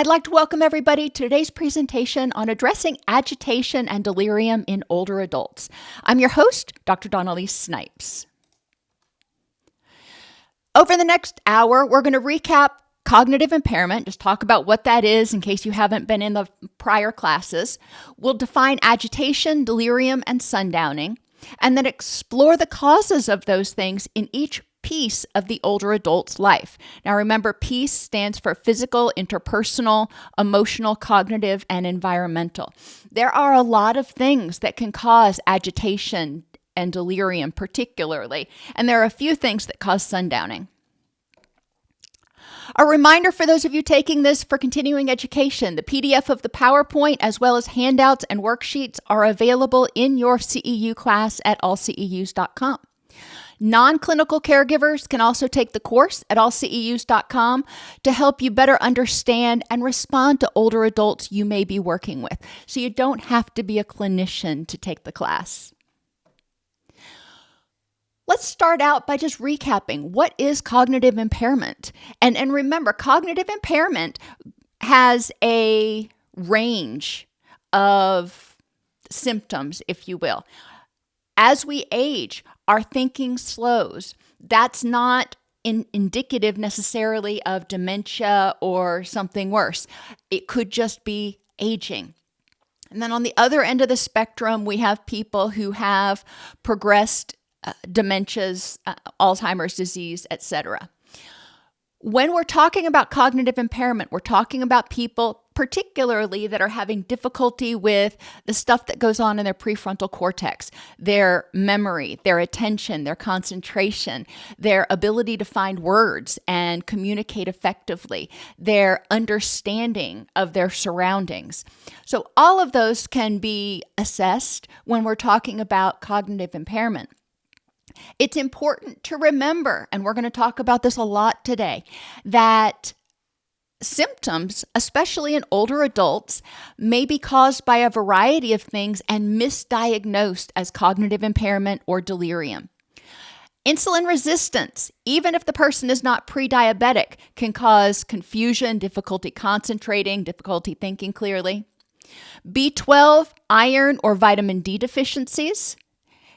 I'd like to welcome everybody to today's presentation on addressing agitation and delirium in older adults. I'm your host, Dr. Dawn-Elise Snipes. Over the next hour, we're going to recap cognitive impairment, just talk about what that is in case you haven't been in the prior classes. We'll define agitation, delirium, and sundowning, and then explore the causes of those things in each piece of the older adult's life. Now remember, PIECE stands for physical, interpersonal, emotional, cognitive, and environmental. There are a lot of things that can cause agitation and delirium particularly, and there are a few things that cause sundowning. A reminder for those of you taking this for continuing education, the PDF of the PowerPoint as well as handouts and worksheets are available in your CEU class at allceus.com. Non-clinical caregivers can also take the course at allceus.com to help you better understand and respond to older adults you may be working with. So you don't have to be a clinician to take the class. Let's start out by just recapping what is cognitive impairment. And remember, cognitive impairment has a range of symptoms, if you will. As we age, our thinking slows. That's not indicative necessarily of dementia or something worse. It could just be aging. And then on the other end of the spectrum, we have people who have progressed dementias, Alzheimer's disease, etc. When we're talking about cognitive impairment, we're talking about people particularly that are having difficulty with the stuff that goes on in their prefrontal cortex, their memory, their attention, their concentration, their ability to find words and communicate effectively, their understanding of their surroundings. So all of those can be assessed when we're talking about cognitive impairment. It's important to remember, and we're going to talk about this a lot today, that symptoms, especially in older adults, may be caused by a variety of things and misdiagnosed as cognitive impairment or delirium. Insulin resistance, even if the person is not pre-diabetic, can cause confusion, difficulty concentrating, difficulty thinking clearly. B12, iron, or vitamin D deficiencies.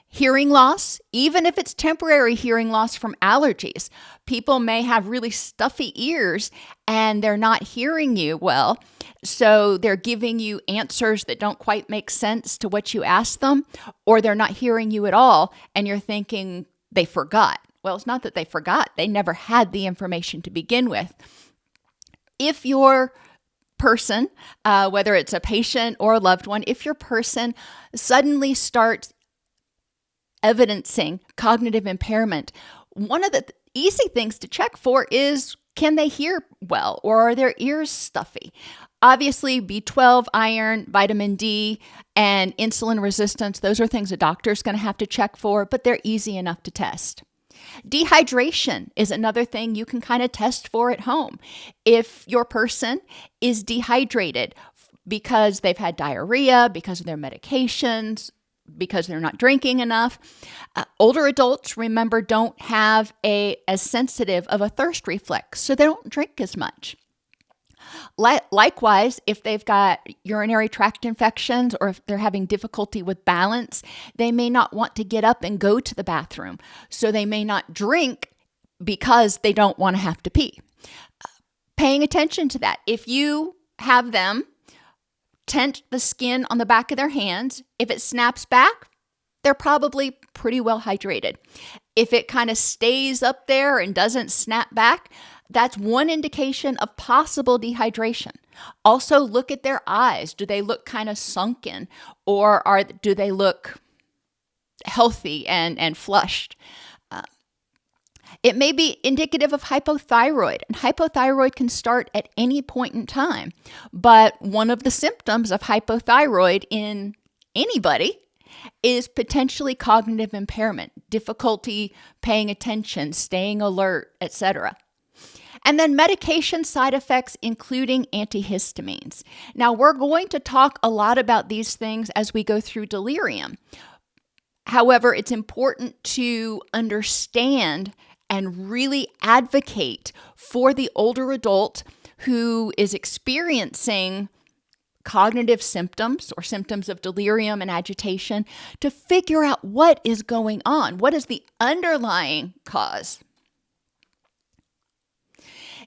Hearing loss, even if it's temporary hearing loss from allergies. People may have really stuffy ears and they're not hearing you well, so they're giving you answers that don't quite make sense to what you asked them, or they're not hearing you at all and you're thinking they forgot. Well, it's not that they forgot. They never had the information to begin with. If your person, whether it's a patient or a loved one, if your person suddenly starts evidencing cognitive impairment, one of the easy things to check for is, can they hear well or are their ears stuffy? Obviously, B12, iron, vitamin D, and insulin resistance, those are things a doctor's going to have to check for, but they're easy enough to test. Dehydration is another thing you can kind of test for at home. If your person is dehydrated because they've had diarrhea, because of their medications, because they're not drinking enough. Older adults, remember, don't have as sensitive of a thirst reflex, so they don't drink as much. Likewise, if they've got urinary tract infections or if they're having difficulty with balance, they may not want to get up and go to the bathroom, so they may not drink because they don't want to have to pee. Paying attention to that. If you have them tent the skin on the back of their hands, if it snaps back, they're probably pretty well hydrated. If it kind of stays up there and doesn't snap back, that's one indication of possible dehydration. Also, look at their eyes. Do they look kind of sunken, or do they look healthy and flushed? It may be indicative of hypothyroid, and hypothyroid can start at any point in time. But one of the symptoms of hypothyroid in anybody is potentially cognitive impairment, difficulty paying attention, staying alert, etc. And then medication side effects, including antihistamines. Now, we're going to talk a lot about these things as we go through delirium. However, it's important to understand and really advocate for the older adult who is experiencing cognitive symptoms or symptoms of delirium and agitation to figure out what is going on. What is the underlying cause?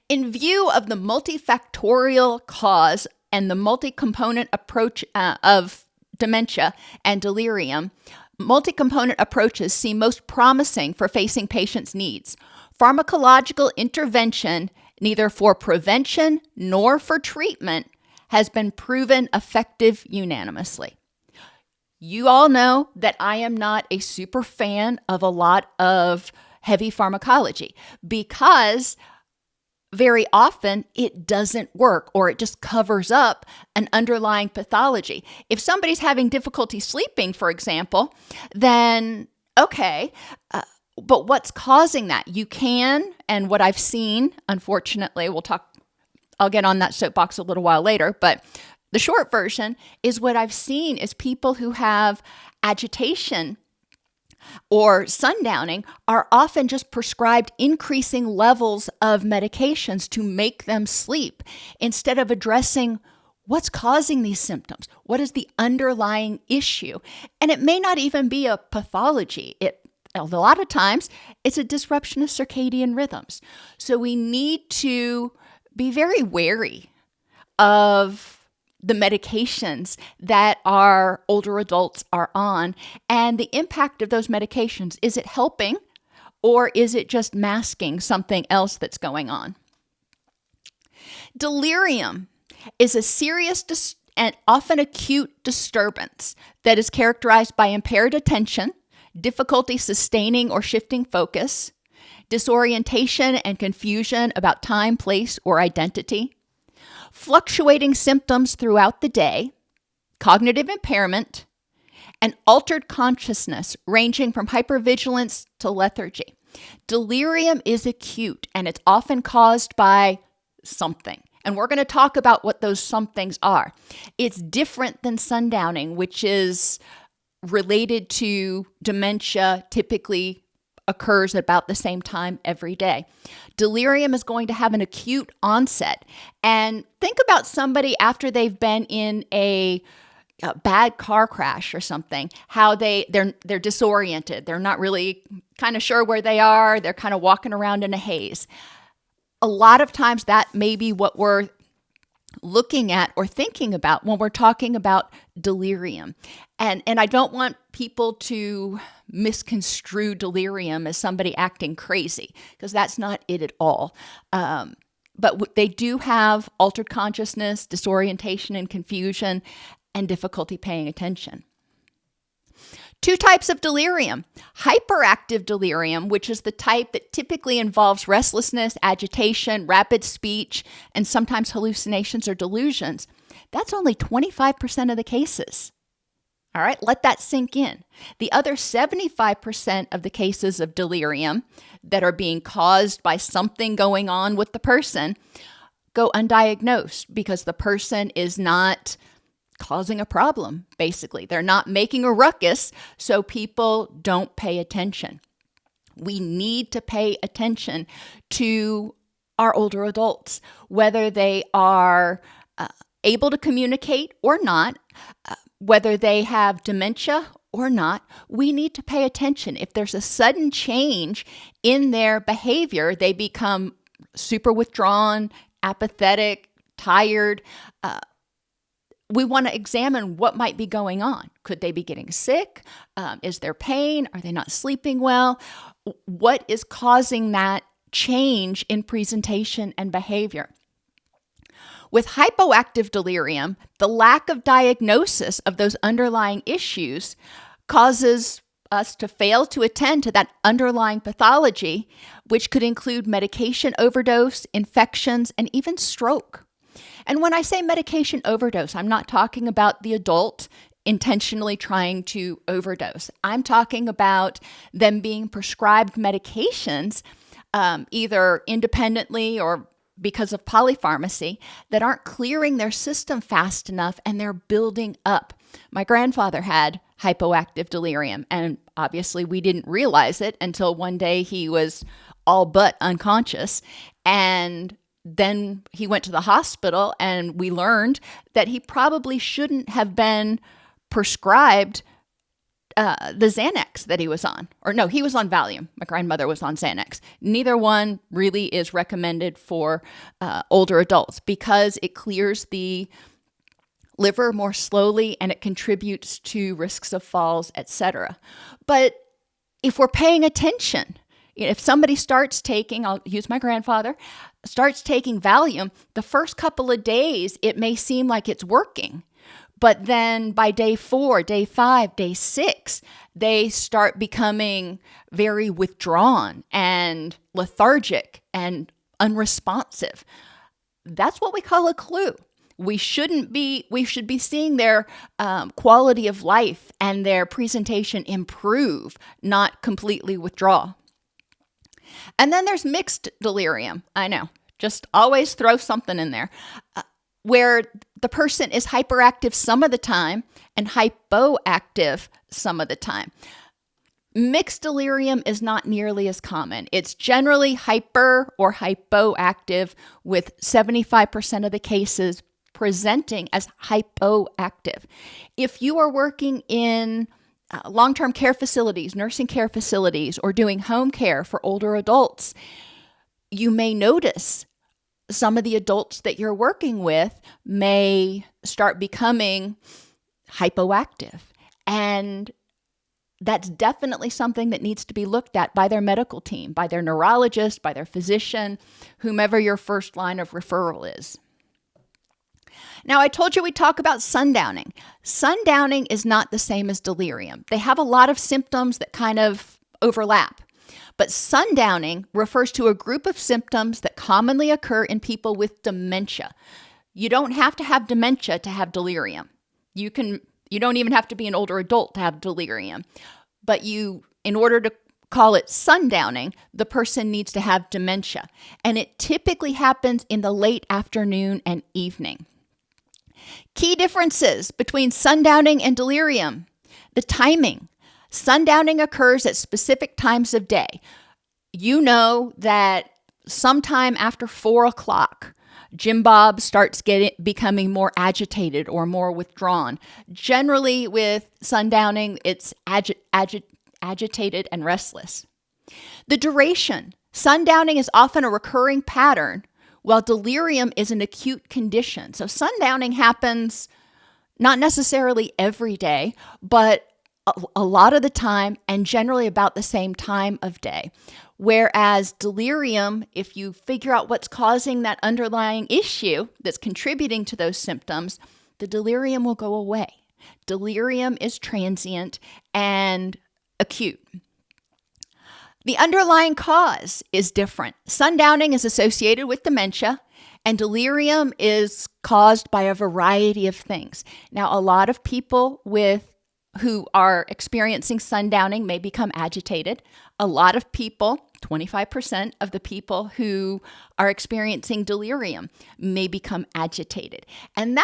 In view of the multifactorial cause and the multi-component approach of dementia and delirium, multi-component approaches seem most promising for facing patients' needs. Pharmacological intervention, neither for prevention nor for treatment, has been proven effective unanimously. You all know that I am not a super fan of a lot of heavy pharmacology because very often it doesn't work, or it just covers up an underlying pathology. If somebody's having difficulty sleeping, for example, then okay, but what's causing that? You can, and what I've seen, unfortunately, I'll get on that soapbox a little while later, but the short version is what I've seen is people who have agitation or sundowning are often just prescribed increasing levels of medications to make them sleep instead of addressing what's causing these symptoms. What is the underlying issue? And it may not even be a pathology. A lot of times it's a disruption of circadian rhythms. So we need to be very wary of the medications that our older adults are on and the impact of those medications. Is it helping, or is it just masking something else that's going on? Delirium is a serious and often acute disturbance that is characterized by impaired attention, difficulty sustaining or shifting focus, disorientation and confusion about time, place, or identity, fluctuating symptoms throughout the day, cognitive impairment, and altered consciousness ranging from hypervigilance to lethargy. Delirium is acute, and it's often caused by something. And we're going to talk about what those somethings are. It's different than sundowning, which is related to dementia, typically occurs at about the same time every day. Delirium is going to have an acute onset. And think about somebody after they've been in a bad car crash or something, how they're disoriented. They're not really kind of sure where they are. They're kind of walking around in a haze. A lot of times that may be what we're looking at or thinking about when we're talking about delirium. And I don't want people to misconstrue delirium as somebody acting crazy, because that's not it at all. But they do have altered consciousness, disorientation and confusion, and difficulty paying attention. Two types of delirium. Hyperactive delirium, which is the type that typically involves restlessness, agitation, rapid speech, and sometimes hallucinations or delusions. That's only 25% of the cases. All right, let that sink in. The other 75% of the cases of delirium that are being caused by something going on with the person go undiagnosed because the person is not causing a problem, basically. They're not making a ruckus, so people don't pay attention. We need to pay attention to our older adults, whether they are able to communicate or not, whether they have dementia or not. We need to pay attention. If there's a sudden change in their behavior, they become super withdrawn, apathetic, tired, we want to examine what might be going on. Could they be getting sick? Is there pain? Are they not sleeping well? What is causing that change in presentation and behavior? With hypoactive delirium, the lack of diagnosis of those underlying issues causes us to fail to attend to that underlying pathology, which could include medication overdose, infections, and even stroke. And when I say medication overdose, I'm not talking about the adult intentionally trying to overdose. I'm talking about them being prescribed medications, either independently or because of polypharmacy, that aren't clearing their system fast enough and they're building up. My grandfather had hypoactive delirium, and obviously we didn't realize it until one day he was all but unconscious. And then he went to the hospital, and we learned that he probably shouldn't have been prescribed the Xanax that he was on. Or no, he was on Valium. My grandmother was on Xanax. Neither one really is recommended for older adults because it clears the liver more slowly and it contributes to risks of falls, etc. But if we're paying attention, if somebody starts taking, I'll use my grandfather, starts taking Valium, the first couple of days, it may seem like it's working. But then by day 4, day 5, day 6, they start becoming very withdrawn and lethargic and unresponsive. That's what we call a clue. We should be seeing their quality of life and their presentation improve, not completely withdraw. And then there's mixed delirium. I know, just always throw something in there. Where the person is hyperactive some of the time and hypoactive some of the time. Mixed delirium is not nearly as common. It's generally hyper or hypoactive, with 75% of the cases presenting as hypoactive. If you are working in long-term care facilities, nursing care facilities, or doing home care for older adults, you may notice some of the adults that you're working with may start becoming hypoactive. And that's definitely something that needs to be looked at by their medical team, by their neurologist, by their physician, whomever your first line of referral is. Now, I told you we'd talk about sundowning. Sundowning is not the same as delirium. They have a lot of symptoms that kind of overlap. But sundowning refers to a group of symptoms that commonly occur in people with dementia. You don't have to have dementia to have delirium. You don't even have to be an older adult to have delirium. But in order to call it sundowning, the person needs to have dementia. And it typically happens in the late afternoon and evening. Key differences between sundowning and delirium: the timing. Sundowning occurs at specific times of day. You know that sometime after 4 o'clock, Jim Bob starts becoming more agitated or more withdrawn. Generally with sundowning, it's agitated and restless. The duration. Sundowning is often a recurring pattern, while delirium is an acute condition. So sundowning happens not necessarily every day, but a lot of the time, and generally about the same time of day. Whereas delirium, if you figure out what's causing that underlying issue that's contributing to those symptoms, the delirium will go away. Delirium is transient and acute. The underlying cause is different. Sundowning is associated with dementia, and delirium is caused by a variety of things. Now, a lot of people who are experiencing sundowning may become agitated. A lot of people, 25% of the people who are experiencing delirium, may become agitated. And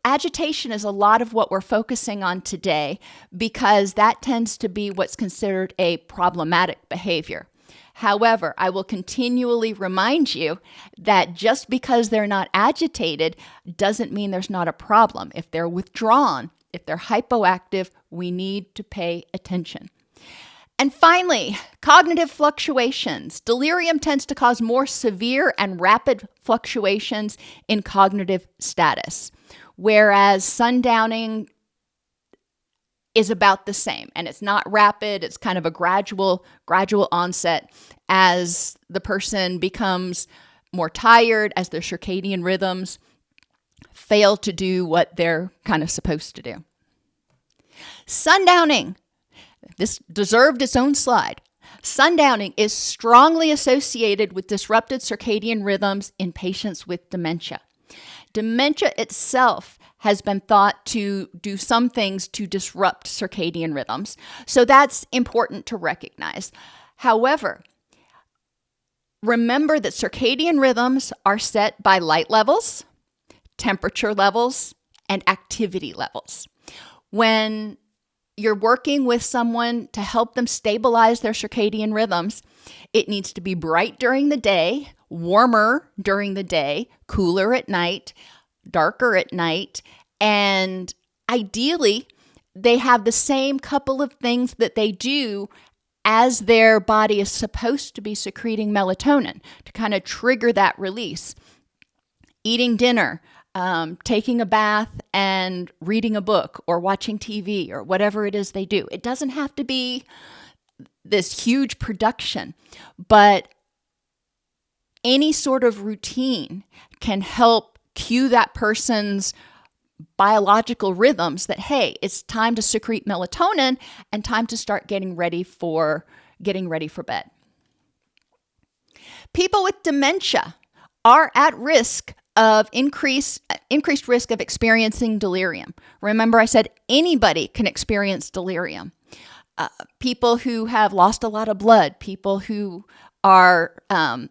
agitation is a lot of what we're focusing on today, because that tends to be what's considered a problematic behavior. However, I will continually remind you that just because they're not agitated doesn't mean there's not a problem. If they're withdrawn, if they're hypoactive, we need to pay attention. And finally, cognitive fluctuations. Delirium tends to cause more severe and rapid fluctuations in cognitive status, whereas sundowning is about the same. And it's not rapid, it's kind of a gradual onset as the person becomes more tired, as their circadian rhythms fail to do what they're kind of supposed to do. Sundowning. This deserved its own slide. Sundowning is strongly associated with disrupted circadian rhythms in patients with dementia. Dementia itself has been thought to do some things to disrupt circadian rhythms, so that's important to recognize. However, remember that circadian rhythms are set by light levels, temperature levels, and activity levels. When you're working with someone to help them stabilize their circadian rhythms, it needs to be bright during the day warmer during the day, cooler at night, darker at night, and ideally, they have the same couple of things that they do as their body is supposed to be secreting melatonin to kind of trigger that release. Eating dinner, taking a bath, and reading a book or watching TV or whatever it is they do. It doesn't have to be this huge production, but any sort of routine can help cue that person's biological rhythms that, hey, it's time to secrete melatonin and time to start getting ready for bed. People with dementia are at risk of increased risk of experiencing delirium. Remember, I said anybody can experience delirium. People who have lost a lot of blood, people who are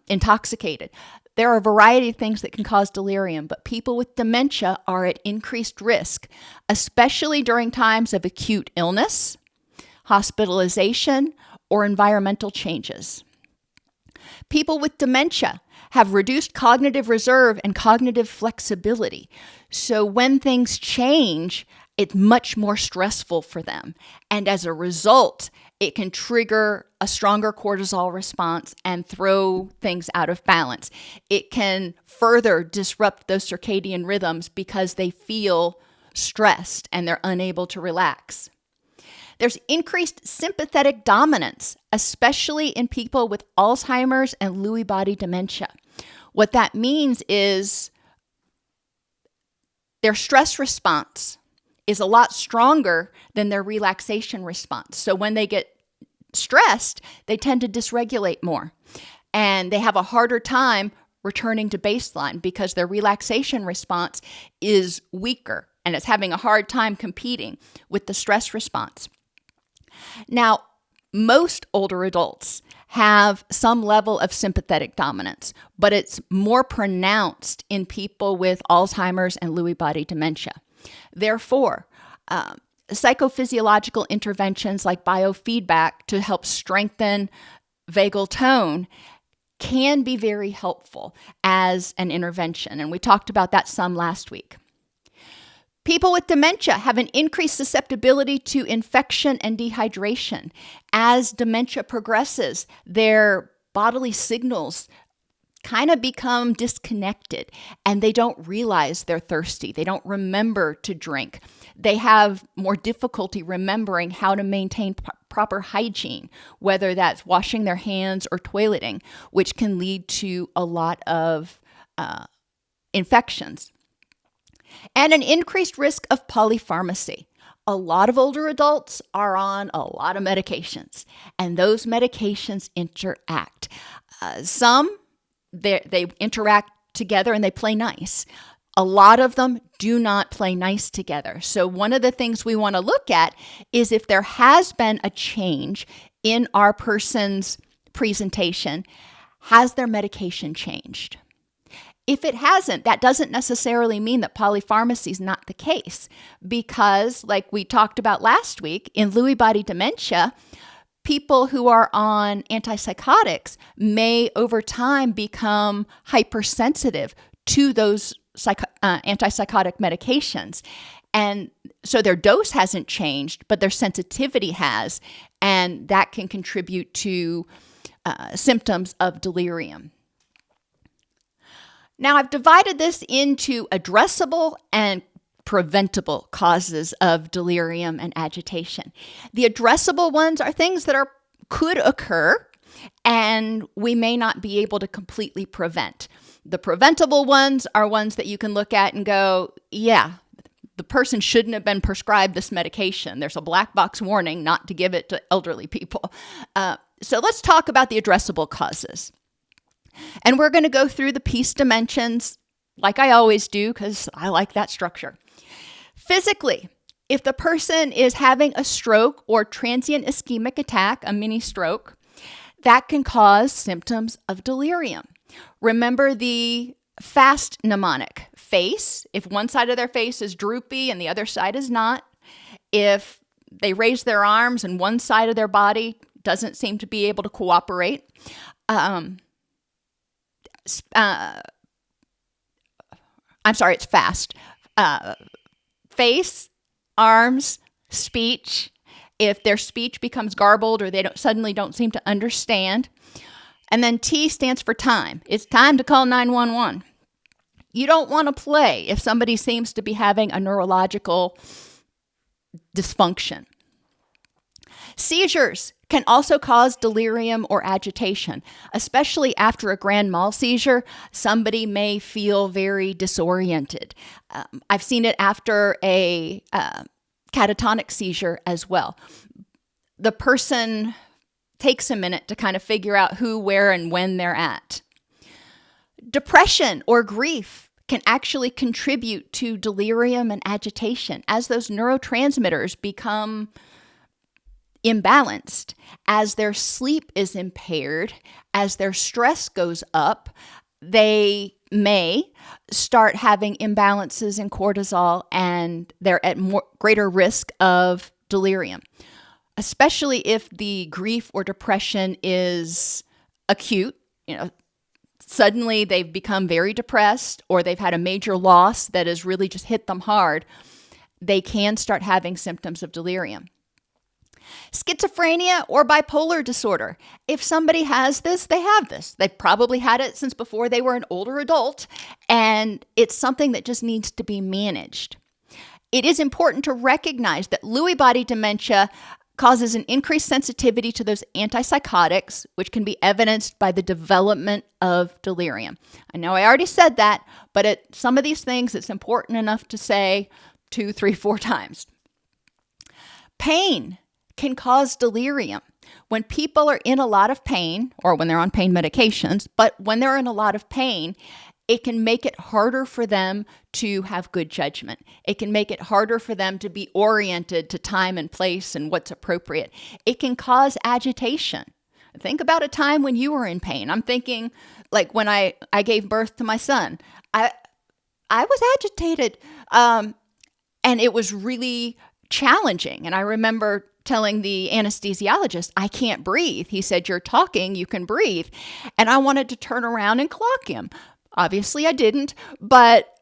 intoxicated. There are a variety of things that can cause delirium, but people with dementia are at increased risk, especially during times of acute illness, hospitalization, or environmental changes. People with dementia have reduced cognitive reserve and cognitive flexibility. So when things change, it's much more stressful for them. And as a result, it can trigger a stronger cortisol response and throw things out of balance. It can further disrupt those circadian rhythms because they feel stressed and they're unable to relax. There's increased sympathetic dominance, especially in people with Alzheimer's and Lewy body dementia. What that means is their stress response is a lot stronger than their relaxation response. So when they get stressed, they tend to dysregulate more. And they have a harder time returning to baseline because their relaxation response is weaker and it's having a hard time competing with the stress response. Now, most older adults have some level of sympathetic dominance, but it's more pronounced in people with Alzheimer's and Lewy body dementia. Therefore, psychophysiological interventions like biofeedback to help strengthen vagal tone can be very helpful as an intervention, and we talked about that some last week. People with dementia have an increased susceptibility to infection and dehydration. As dementia progresses, their bodily signals kind of become disconnected and they don't realize they're thirsty. They don't remember to drink. They have more difficulty remembering how to maintain proper hygiene, whether that's washing their hands or toileting, which can lead to a lot of infections. And an increased risk of polypharmacy. A lot of older adults are on a lot of medications, and those medications interact. Some, they interact together and they play nice. A lot of them do not play nice together. So one of the things we want to look at is if there has been a change in our person's presentation, has their medication changed? If it hasn't, that doesn't necessarily mean that polypharmacy is not the case, because like we talked about last week, in Lewy body dementia, people who are on antipsychotics may over time become hypersensitive to those antipsychotic medications. And so their dose hasn't changed, but their sensitivity has, and that can contribute to symptoms of delirium. Now, I've divided this into addressable and preventable causes of delirium and agitation. The addressable ones are things that could occur and we may not be able to completely prevent. The preventable ones are ones that you can look at and go, yeah, the person shouldn't have been prescribed this medication. There's a black box warning not to give it to elderly people. So let's talk about the addressable causes. And we're going to go through the piece dimensions like I always do because I like that structure. Physically, if the person is having a stroke or transient ischemic attack, a mini stroke, that can cause symptoms of delirium. Remember the fast mnemonic: face, if one side of their face is droopy and the other side is not. If they raise their arms and one side of their body doesn't seem to be able to cooperate. It's fast. Face, arms, speech. If their speech becomes garbled or they suddenly don't seem to understand. And then T stands for time. It's time to call 911. You don't want to play if somebody seems to be having a neurological dysfunction. Seizures can also cause delirium or agitation, especially after a grand mal seizure. Somebody may feel very disoriented. I've seen it after a catatonic seizure as well. The person takes a minute to kind of figure out who, where, and when they're at. Depression or grief can actually contribute to delirium and agitation as those neurotransmitters become imbalanced, as their sleep is impaired, as their stress goes up. They may start having imbalances in cortisol, and they're at greater risk of delirium, especially if the grief or depression is acute. Suddenly they've become very depressed, or they've had a major loss that has really just hit them hard. They can start having symptoms of delirium. Schizophrenia or bipolar disorder. If somebody has this, they have this. They've probably had it since before they were an older adult, and it's something that just needs to be managed. It is important to recognize that Lewy body dementia causes an increased sensitivity to those antipsychotics, which can be evidenced by the development of delirium. I know I already said that, but some of these things, it's important enough to say 2, 3, 4 times. Pain can cause delirium. When people are in a lot of pain, or when they're on pain medications, but when they're in a lot of pain, it can make it harder for them to have good judgment. It can make it harder for them to be oriented to time and place and what's appropriate. It can cause agitation. Think about a time when you were in pain. I'm thinking like when I gave birth to my son. I was agitated, and it was really challenging. And I remember telling the anesthesiologist, I can't breathe. He said, you're talking, you can breathe. And I wanted to turn around and clock him. Obviously I didn't, but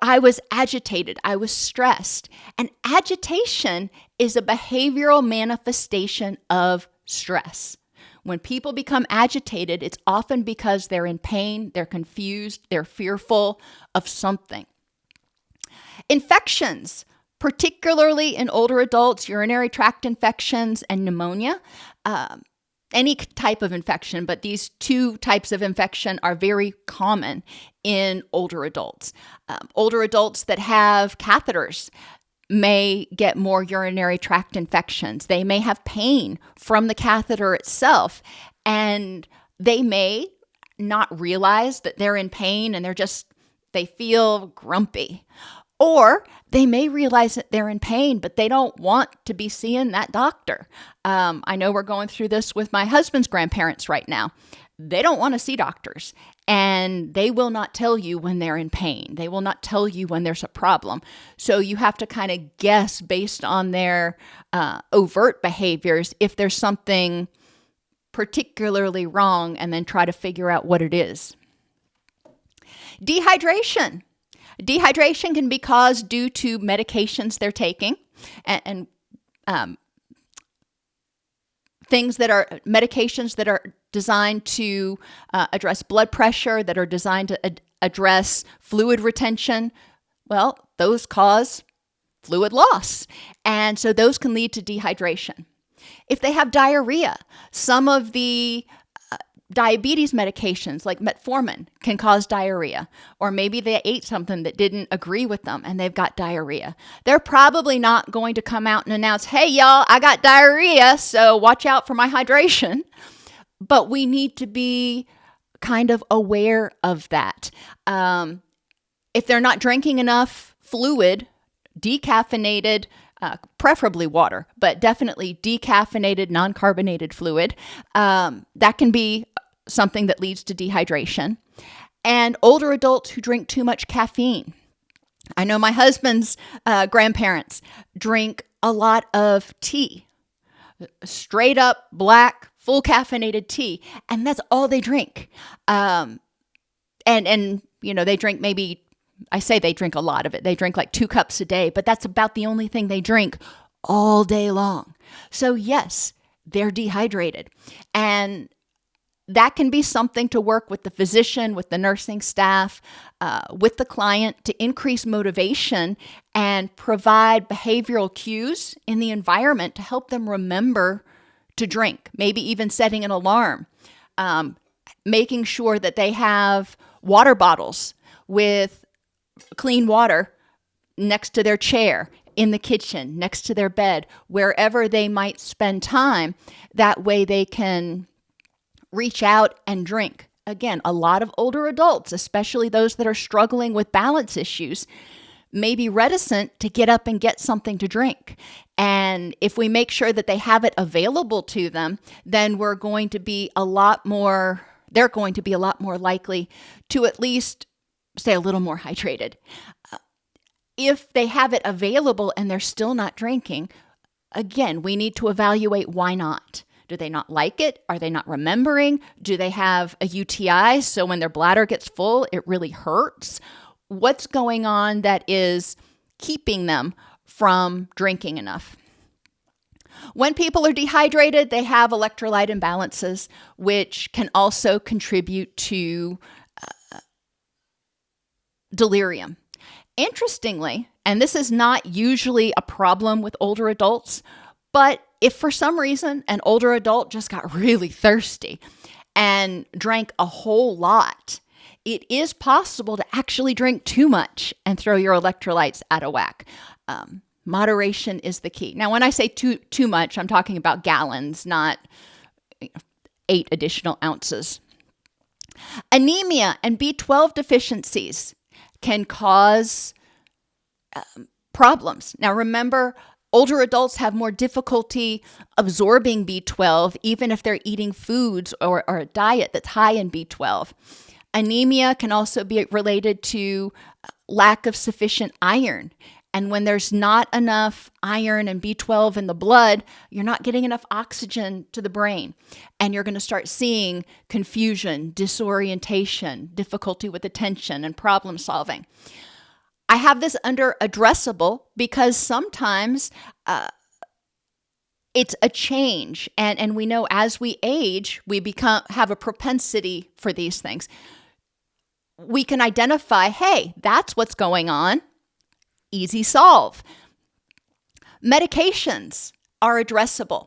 I was agitated. I was stressed. And agitation is a behavioral manifestation of stress. When people become agitated, it's often because they're in pain, they're confused, they're fearful of something. Infections, particularly in older adults, urinary tract infections and pneumonia. Any type of infection, but these 2 types of infection are very common in older adults. Older adults that have catheters may get more urinary tract infections. They may have pain from the catheter itself, and they may not realize that they're in pain and they feel grumpy. Or they may realize that they're in pain, but they don't want to be seeing that doctor. I know we're going through this with my husband's grandparents right now. They don't want to see doctors, and they will not tell you when they're in pain. They will not tell you when there's a problem. So you have to kind of guess based on their overt behaviors if there's something particularly wrong, and then try to figure out what it is. Dehydration. Dehydration can be caused due to medications they're taking and medications that are designed to address blood pressure, that are designed to address fluid retention. Well, those cause fluid loss. And so those can lead to dehydration. If they have diarrhea, some of the diabetes medications like metformin can cause diarrhea, or maybe they ate something that didn't agree with them and they've got diarrhea. They're probably not going to come out and announce, hey, y'all, I got diarrhea, so watch out for my hydration. But we need to be kind of aware of that. If they're not drinking enough fluid, decaffeinated, preferably water, but definitely decaffeinated, non-carbonated fluid, that can be something that leads to dehydration. And older adults who drink too much caffeine. I know my husband's grandparents drink a lot of tea, straight up black, full caffeinated tea, and that's all they drink. And they drink maybe, I say they drink a lot of it. They drink like 2 cups a day, but that's about the only thing they drink all day long. So yes, they're dehydrated. And that can be something to work with the physician, with the nursing staff, with the client to increase motivation and provide behavioral cues in the environment to help them remember to drink, maybe even setting an alarm, making sure that they have water bottles with clean water next to their chair, in the kitchen, next to their bed, wherever they might spend time. That way they can reach out and drink. Again, a lot of older adults, especially those that are struggling with balance issues, may be reticent to get up and get something to drink. And if we make sure that they have it available to them, then they're going to be a lot more likely to at least stay a little more hydrated. If they have it available and they're still not drinking, again, we need to evaluate why not. Do they not like it? Are they not remembering? Do they have a UTI? So when their bladder gets full, it really hurts? What's going on that is keeping them from drinking enough? When people are dehydrated, they have electrolyte imbalances, which can also contribute to delirium. Interestingly, and this is not usually a problem with older adults, but if for some reason an older adult just got really thirsty and drank a whole lot, it is possible to actually drink too much and throw your electrolytes out of whack. Moderation is the key. Now, when I say too much, I'm talking about gallons, not 8 additional ounces. Anemia and B12 deficiencies can cause problems. Now, remember, older adults have more difficulty absorbing B12, even if they're eating foods or a diet that's high in B12. Anemia can also be related to lack of sufficient iron. And when there's not enough iron and B12 in the blood, you're not getting enough oxygen to the brain. And you're going to start seeing confusion, disorientation, difficulty with attention, and problem solving. I have this under addressable because sometimes it's a change. And we know as we age, we have a propensity for these things. We can identify, hey, that's what's going on. Easy solve. Medications are addressable.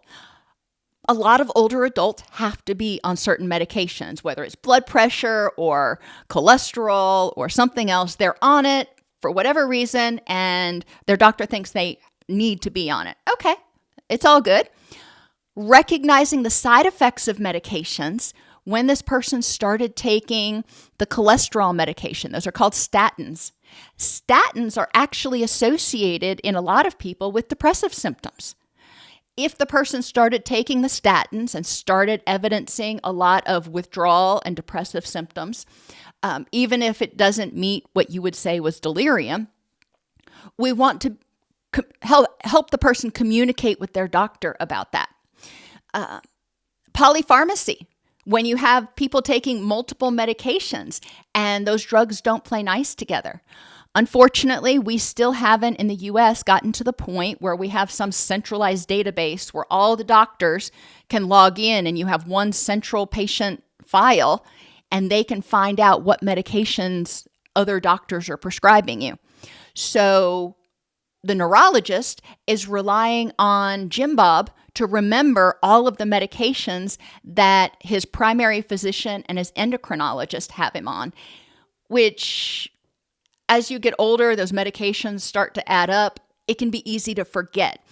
A lot of older adults have to be on certain medications, whether it's blood pressure or cholesterol or something else. They're on it for whatever reason, and their doctor thinks they need to be on it. Okay, it's all good. Recognizing the side effects of medications. When this person started taking the cholesterol medication, those are called statins. Statins are actually associated in a lot of people with depressive symptoms. If the person started taking the statins and started evidencing a lot of withdrawal and depressive symptoms, even if it doesn't meet what you would say was delirium, we want to help the person communicate with their doctor about that. Polypharmacy. When you have people taking multiple medications and those drugs don't play nice together. Unfortunately, we still haven't in the US gotten to the point where we have some centralized database where all the doctors can log in and you have one central patient file and they can find out what medications other doctors are prescribing you. So the neurologist is relying on Jim Bob to remember all of the medications that his primary physician and his endocrinologist have him on, which as you get older, those medications start to add up. It can be easy to forget.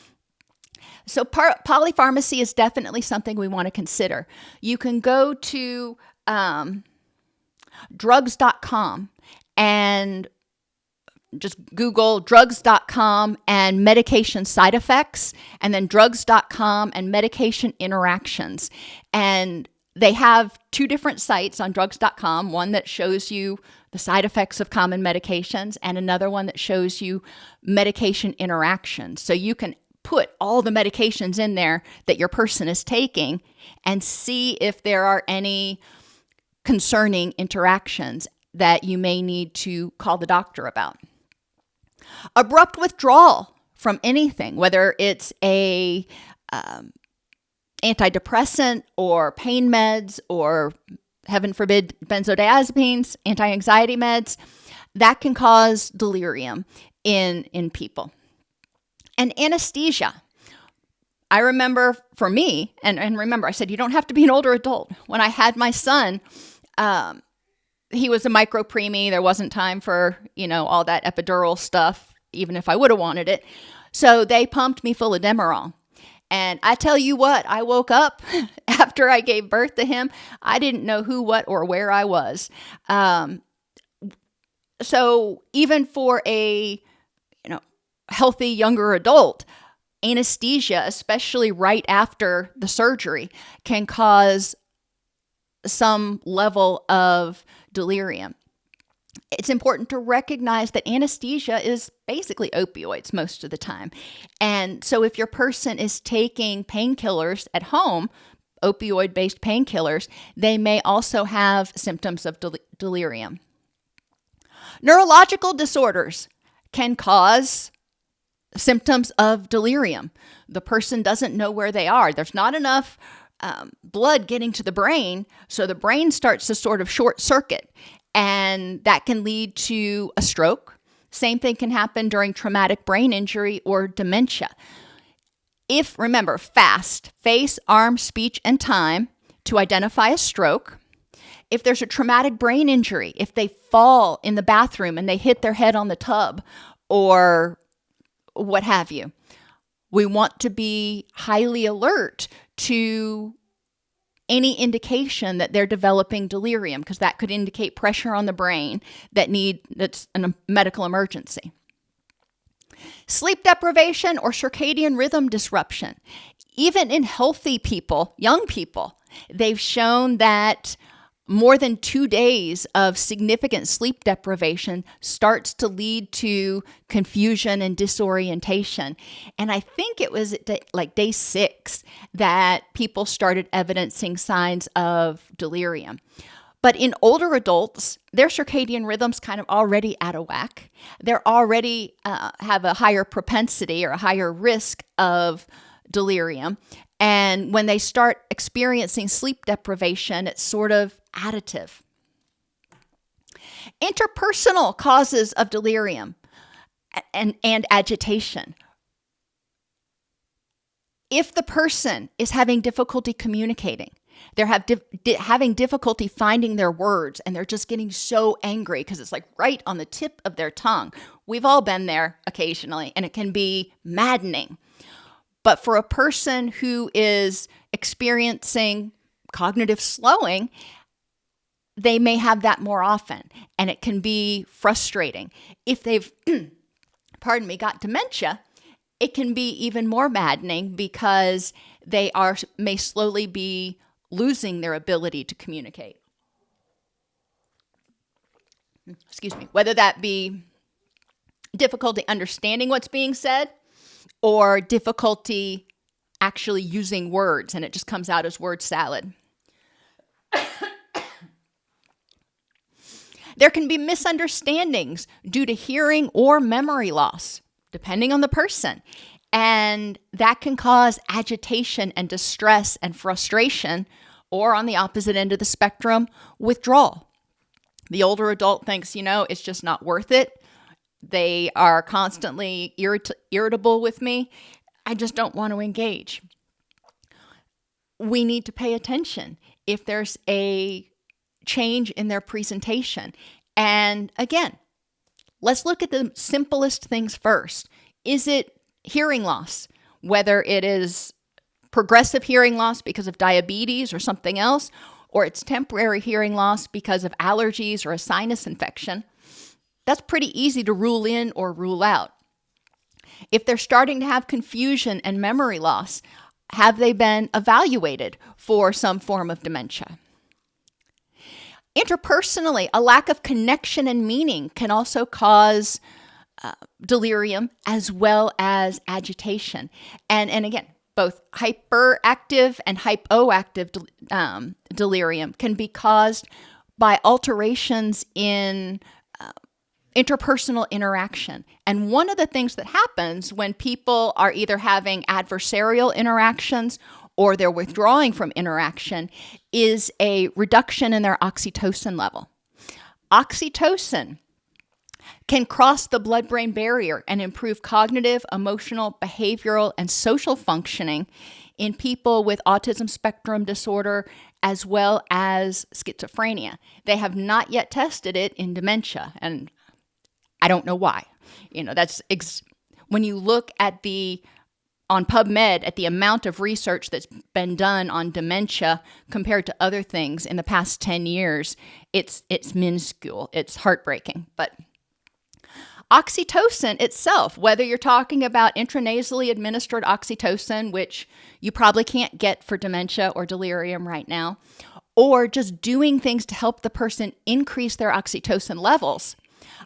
So polypharmacy is definitely something we want to consider. You can go to drugs.com and just Google drugs.com and medication side effects, and then drugs.com and medication interactions. And they have 2 different sites on drugs.com, one that shows you the side effects of common medications and another one that shows you medication interactions. So you can put all the medications in there that your person is taking and see if there are any concerning interactions. that you may need to call the doctor about. Abrupt withdrawal from anything, whether it's a antidepressant or pain meds or, heaven forbid, benzodiazepines, anti-anxiety meds, that can cause delirium in people. And anesthesia. I remember for me, and remember, I said, you don't have to be an older adult. When I had my son, he was a micro preemie. There wasn't time for, all that epidural stuff, even if I would have wanted it. So they pumped me full of Demerol. And I tell you what, I woke up after I gave birth to him. I didn't know who, what, or where I was. So even for a, healthy younger adult, anesthesia, especially right after the surgery, can cause some level of delirium. It's important to recognize that anesthesia is basically opioids most of the time. And so if your person is taking painkillers at home, opioid-based painkillers, they may also have symptoms of delirium. Neurological disorders can cause symptoms of delirium. The person doesn't know where they are. There's not enough blood getting to the brain, so the brain starts to sort of short circuit, and that can lead to a stroke. Same thing can happen during traumatic brain injury or dementia. Remember, FAST, face, arm, speech, and time, to identify a stroke. If there's a traumatic brain injury, if they fall in the bathroom and they hit their head on the tub or what have you, we want to be highly alert to any indication that they're developing delirium, because that could indicate pressure on the brain that's a medical emergency. Sleep deprivation or circadian rhythm disruption. Even in healthy people, young people, they've shown that more than 2 days of significant sleep deprivation starts to lead to confusion and disorientation. And I think it was at day 6 that people started evidencing signs of delirium. But in older adults, their circadian rhythm's kind of already out of whack. They're already have a higher propensity or a higher risk of delirium. And when they start experiencing sleep deprivation, it's sort of additive. Interpersonal causes of delirium and agitation. If the person is having difficulty communicating, they're having difficulty finding their words, and they're just getting so angry because it's like right on the tip of their tongue. We've all been there occasionally, and it can be maddening. But for a person who is experiencing cognitive slowing, they may have that more often, and it can be frustrating. If they've, got dementia, it can be even more maddening because they may slowly be losing their ability to communicate. Excuse me. Whether that be difficulty understanding what's being said or difficulty actually using words, and it just comes out as word salad. There can be misunderstandings due to hearing or memory loss, depending on the person. And that can cause agitation and distress and frustration, or on the opposite end of the spectrum, withdrawal. The older adult thinks, it's just not worth it. They are constantly irritable with me. I just don't want to engage. We need to pay attention if there's a change in their presentation. And again, let's look at the simplest things first. Is it hearing loss? Whether it is progressive hearing loss because of diabetes or something else, or it's temporary hearing loss because of allergies or a sinus infection, that's pretty easy to rule in or rule out. If they're starting to have confusion and memory loss, have they been evaluated for some form of dementia? Interpersonally, a lack of connection and meaning can also cause delirium as well as agitation. And again, both hyperactive and hypoactive delirium can be caused by alterations in interpersonal interaction. And one of the things that happens when people are either having adversarial interactions or they're withdrawing from interaction is a reduction in their oxytocin level. Oxytocin can cross the blood-brain barrier and improve cognitive, emotional, behavioral, and social functioning in people with autism spectrum disorder as well as schizophrenia. They have not yet tested it in dementia, and I don't know why. When you look at on PubMed at the amount of research that's been done on dementia compared to other things in the past 10 years, it's minuscule. It's heartbreaking. But oxytocin itself, whether you're talking about intranasally administered oxytocin, which you probably can't get for dementia or delirium right now, or just doing things to help the person increase their oxytocin levels.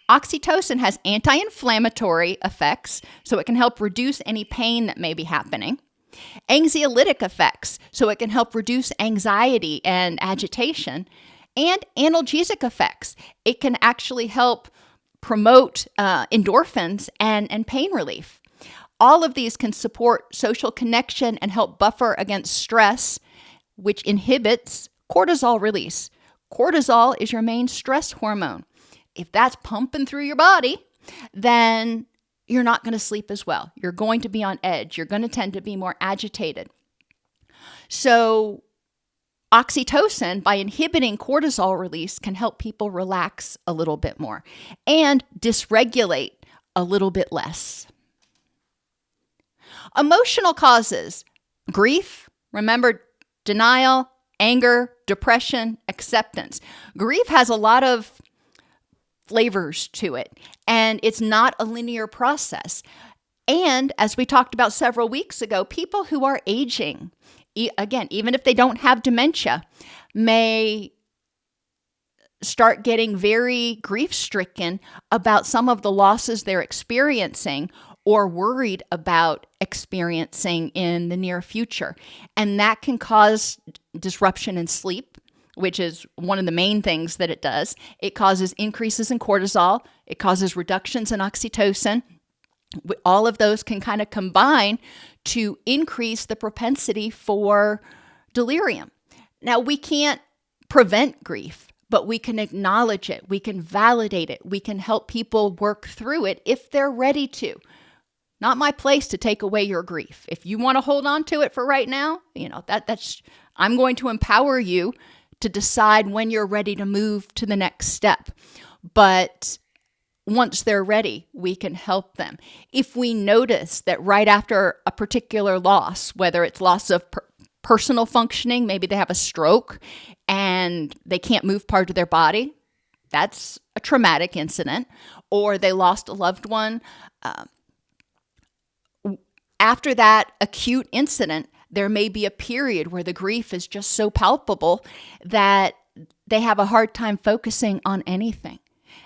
Oxytocin has anti-inflammatory effects, so it can help reduce any pain that may be happening. Anxiolytic effects, so it can help reduce anxiety and agitation. And analgesic effects. It can actually help promote endorphins and pain relief. All of these can support social connection and help buffer against stress, which inhibits cortisol release. Cortisol is your main stress hormone. If that's pumping through your body, then you're not going to sleep as well. You're going to be on edge. You're going to tend to be more agitated. So oxytocin, by inhibiting cortisol release, can help people relax a little bit more and dysregulate a little bit less. Emotional causes: grief, remember, denial, anger, depression, acceptance. Grief has a lot of flavors to it, and it's not a linear process. And as we talked about several weeks ago, people who are aging, again, even if they don't have dementia, may start getting very grief-stricken about some of the losses they're experiencing or worried about experiencing in the near future. And that can cause disruption in sleep, which is one of the main things that it does. It causes increases in cortisol. It causes reductions in oxytocin. All of those can kind of combine to increase the propensity for delirium. Now, we can't prevent grief, but we can acknowledge it. We can validate it. We can help people work through it if they're ready to. Not my place to take away your grief. If you want to hold on to it for right now, that's I'm going to empower you to decide when you're ready to move to the next step. But once they're ready, we can help them. If we notice that right after a particular loss, whether it's loss of personal functioning, maybe they have a stroke and they can't move part of their body, that's a traumatic incident, or they lost a loved one. After that acute incident, there may be a period where the grief is just so palpable that they have a hard time focusing on anything.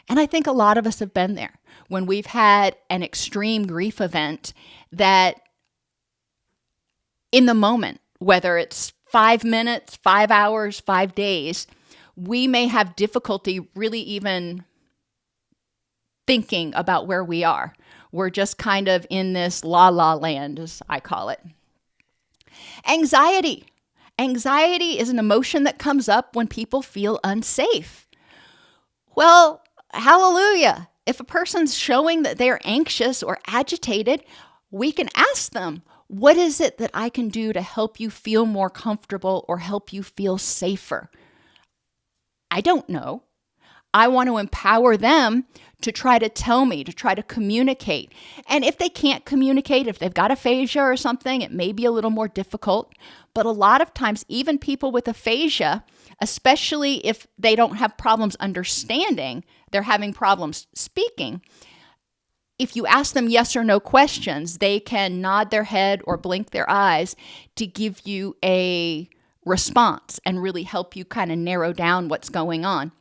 And I think a lot of us have been there when we've had an extreme grief event that in the moment, whether it's 5 minutes, 5 hours, 5 days, we may have difficulty really even thinking about where we are. We're just kind of in this la-la land, as I call it. Anxiety. Anxiety is an emotion that comes up when people feel unsafe. Well, hallelujah. If a person's showing that they're anxious or agitated, we can ask them, what is it that I can do to help you feel more comfortable or help you feel safer? I don't know. I want to empower them to try to tell me, to try to communicate. And if they can't communicate, if they've got aphasia or something, it may be a little more difficult. But a lot of times, even people with aphasia, especially if they don't have problems understanding, they're having problems speaking. If you ask them yes or no questions, they can nod their head or blink their eyes to give you a response and really help you kind of narrow down what's going on.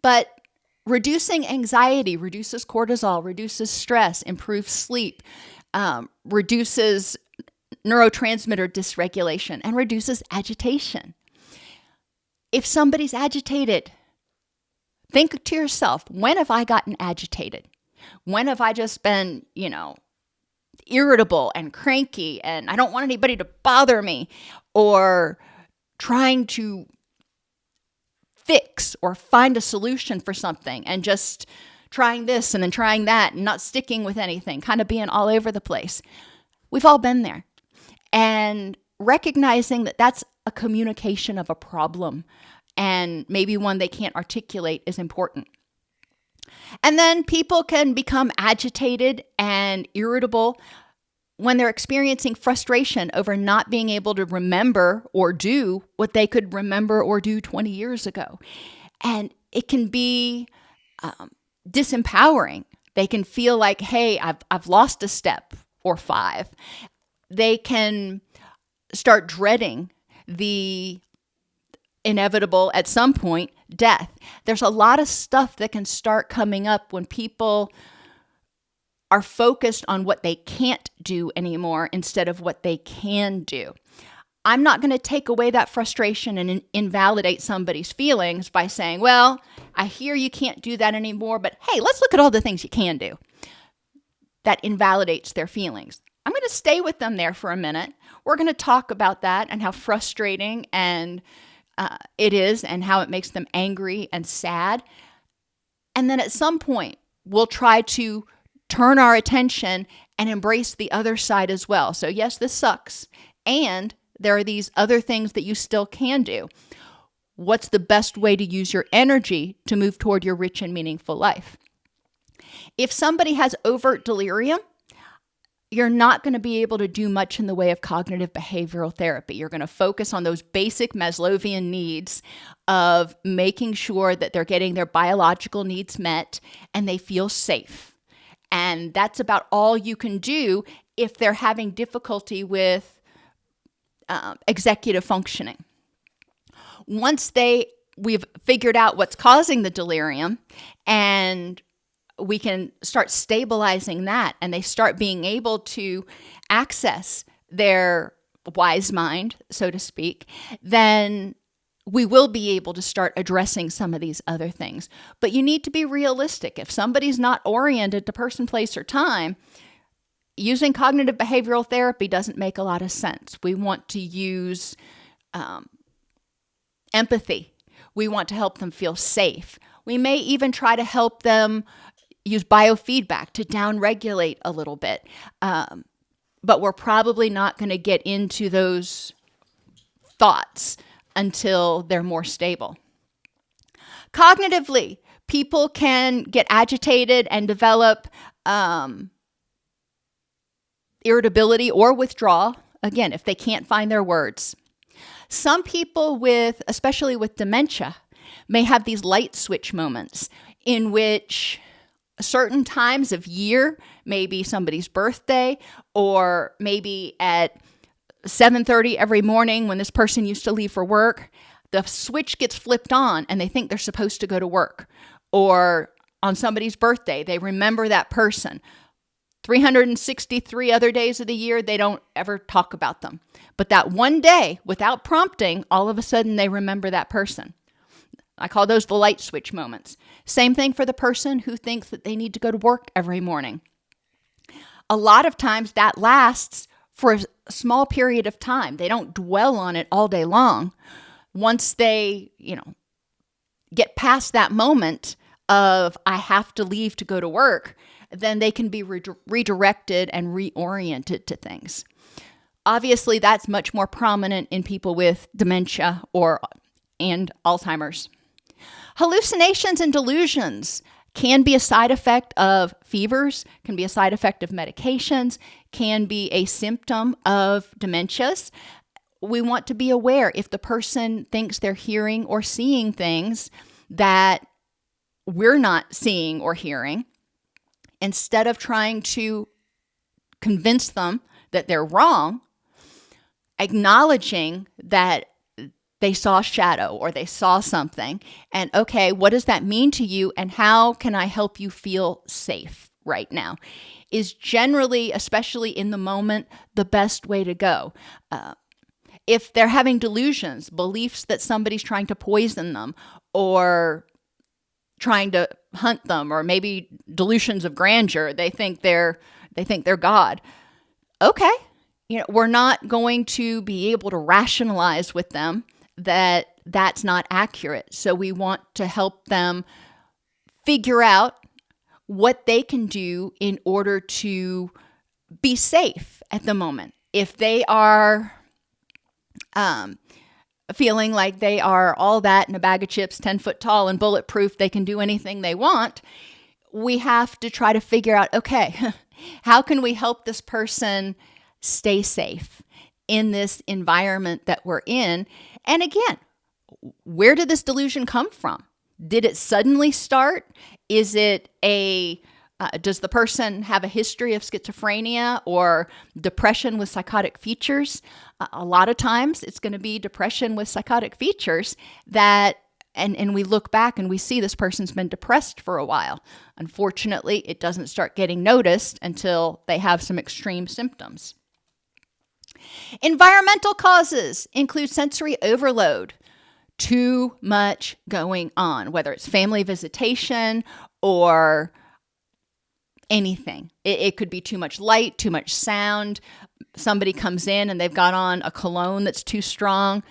But reducing anxiety reduces cortisol, reduces stress, improves sleep, reduces neurotransmitter dysregulation, and reduces agitation. If somebody's agitated, think to yourself, when have I gotten agitated? When have I just been, irritable and cranky and I don't want anybody to bother me, or trying to fix or find a solution for something and just trying this and then trying that and not sticking with anything, kind of being all over the place. We've all been there. And recognizing that that's a communication of a problem and maybe one they can't articulate is important. And then people can become agitated and irritable when they're experiencing frustration over not being able to remember or do what they could remember or do 20 years ago. And it can be disempowering. They can feel like, hey, I've lost a step or 5. They can start dreading the inevitable, at some point, death. There's a lot of stuff that can start coming up when people are focused on what they can't do anymore instead of what they can do. I'm not going to take away that frustration and invalidate somebody's feelings by saying, well, I hear you can't do that anymore, but hey, let's look at all the things you can do. That invalidates their feelings. I'm going to stay with them there for a minute. We're going to talk about that and how frustrating and it is and how it makes them angry and sad. And then at some point, we'll try to turn our attention and embrace the other side as well. So yes, this sucks. And there are these other things that you still can do. What's the best way to use your energy to move toward your rich and meaningful life? If somebody has overt delirium, you're not going to be able to do much in the way of cognitive behavioral therapy. You're going to focus on those basic Maslowian needs of making sure that they're getting their biological needs met and they feel safe. And that's about all you can do if they're having difficulty with executive functioning. Once we've figured out what's causing the delirium and we can start stabilizing that and they start being able to access their wise mind, so to speak, then we will be able to start addressing some of these other things. But you need to be realistic. If somebody's not oriented to person, place, or time, using cognitive behavioral therapy doesn't make a lot of sense. We want to use empathy. We want to help them feel safe. We may even try to help them use biofeedback to downregulate a little bit. But we're probably not going to get into those thoughts until they're more stable. Cognitively, people can get agitated and develop irritability or withdrawal, again, if they can't find their words. Some people especially with dementia, may have these light switch moments in which certain times of year, maybe somebody's birthday, or maybe at 7:30 every morning when this person used to leave for work, the switch gets flipped on and they think they're supposed to go to work. Or on somebody's birthday, they remember that person. 363 other days of the year, they don't ever talk about them. But that one day, without prompting, all of a sudden they remember that person. I call those the light switch moments. Same thing for the person who thinks that they need to go to work every morning. A lot of times that lasts for a small period of time. They don't dwell on it all day long. Once they, get past that moment of I have to leave to go to work, then they can be redirected and reoriented to things. Obviously, that's much more prominent in people with dementia and Alzheimer's. Hallucinations and delusions can be a side effect of fevers, can be a side effect of medications, can be a symptom of dementias. We want to be aware if the person thinks they're hearing or seeing things that we're not seeing or hearing, instead of trying to convince them that they're wrong, acknowledging that they saw a shadow or they saw something, and okay, what does that mean to you and how can I help you feel safe right now, is generally, especially in the moment, the best way to go. if they're having delusions, beliefs that somebody's trying to poison them or trying to hunt them, or maybe delusions of grandeur, they think they're God. Okay, we're not going to be able to rationalize with them that that's not accurate. So we want to help them figure out what they can do in order to be safe at the moment. If they are feeling like they are all that in a bag of chips, 10 foot tall and bulletproof, they can do anything they want, we have to try to figure out, okay, how can we help this person stay safe in this environment that we're in? And again, where did this delusion come from? Did it suddenly start? Is it does the person have a history of schizophrenia or depression with psychotic features? A lot of times it's going to be depression with psychotic features that, and we look back and we see this person's been depressed for a while. Unfortunately, it doesn't start getting noticed until they have some extreme symptoms. Environmental causes include sensory overload. Too much going on, whether it's family visitation or anything. It could be too much light, too much sound. Somebody comes in and they've got on a cologne that's too strong.